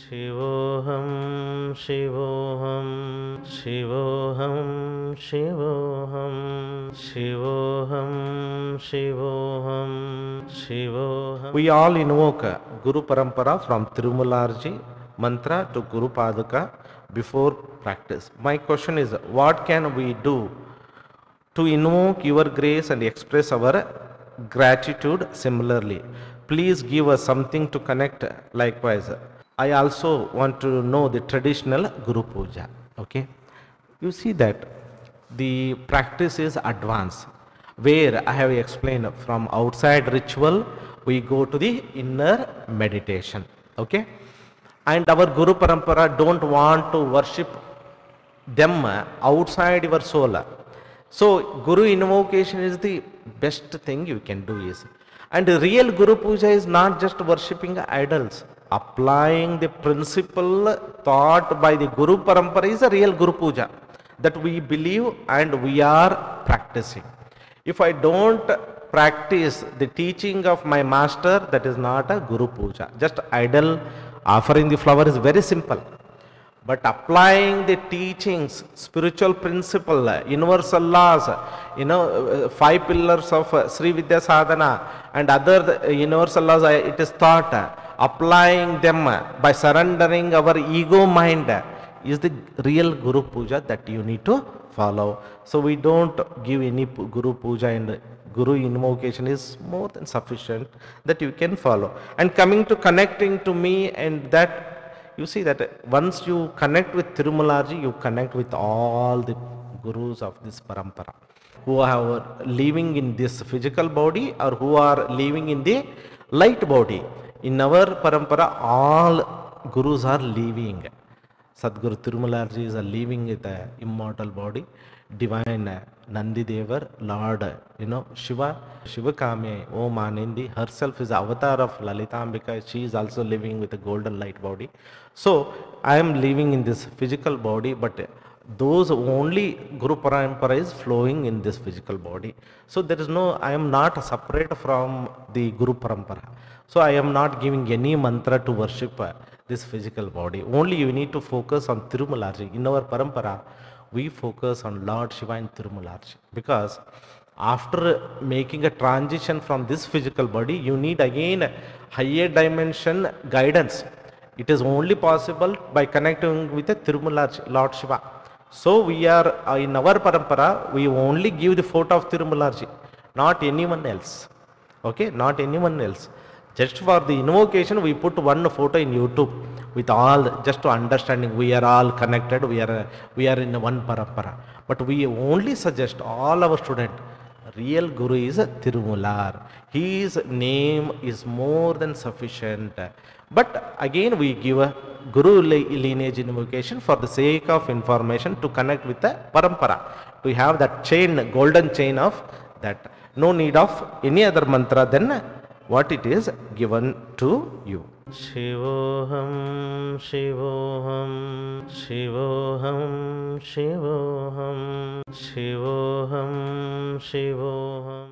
शिवोऽहं शिवोऽहं शिवोऽहं शिवोऽहं शिवोऽहं शिवोऽहं शिवोऽहं. We all invoke Guru Parampara from Tirumalarji mantra to Guru Paduka before practice. My question is, what can we do to invoke your grace and express our gratitude similarly? Please give us something to connect likewise. I also want to know the traditional Guru Puja. Okay, you see that the practice is advanced, where I have explained from outside ritual we go to the inner meditation. Okay, and our Guru Parampara don't want to worship them outside your soul. So Guru invocation is the best thing you can do is. And real Guru Puja is not just worshipping idols. Applying the principle taught by the Guru Parampara is a real Guru Puja that we believe and we are practicing. If I don't practice the teaching of my master, that is not a Guru Puja. Just idol offering the flower is very simple. But applying the teachings, spiritual principle, universal laws, five pillars of Sri Vidya Sadhana and other universal laws, it is taught, applying them by surrendering our ego mind is the real Guru Puja that you need to follow. So we don't give any Guru Puja, and Guru invocation is more than sufficient that you can follow. And coming to connecting to me, and that you see that once you connect with Tirumalarji, you connect with all the gurus of this parampara who are living in this physical body or who are living in the light body. In our parampara, all gurus are living. Sadguru Tirumalarji is living with the immortal body. Divine Nandi Devar, Lord, Shiva, Shivakami, Om Anindi, herself is avatar of Lalitambika. She is also living with a golden light body. So I am living in this physical body, but those only Guru Parampara is flowing in this physical body. So there is no, I am not separate from the Guru Parampara. So I am not giving any mantra to worship this physical body. Only you need to focus on Tirumalarji. In our Parampara, we focus on Lord Shiva and Tirumalarji, because after making a transition from this physical body, you need again higher dimension guidance. It is only possible by connecting with the Tirumalarji, Lord Shiva. So we are in our Parampara, we only give the photo of Tirumalarji, not anyone else. Okay, not anyone else. Just for the invocation, we put one photo in YouTube with all, just to understanding we are all connected, we are in one parampara. But we only suggest all our students, real Guru is a Tirumular. His name is more than sufficient. But again, we give a Guru lineage invocation for the sake of information to connect with the parampara, to have that chain, golden chain of that. No need of any other mantra than what it is given to you. Shivoham, Shivoham, Shivoham, Shivoham, Shivoham, Shivoham.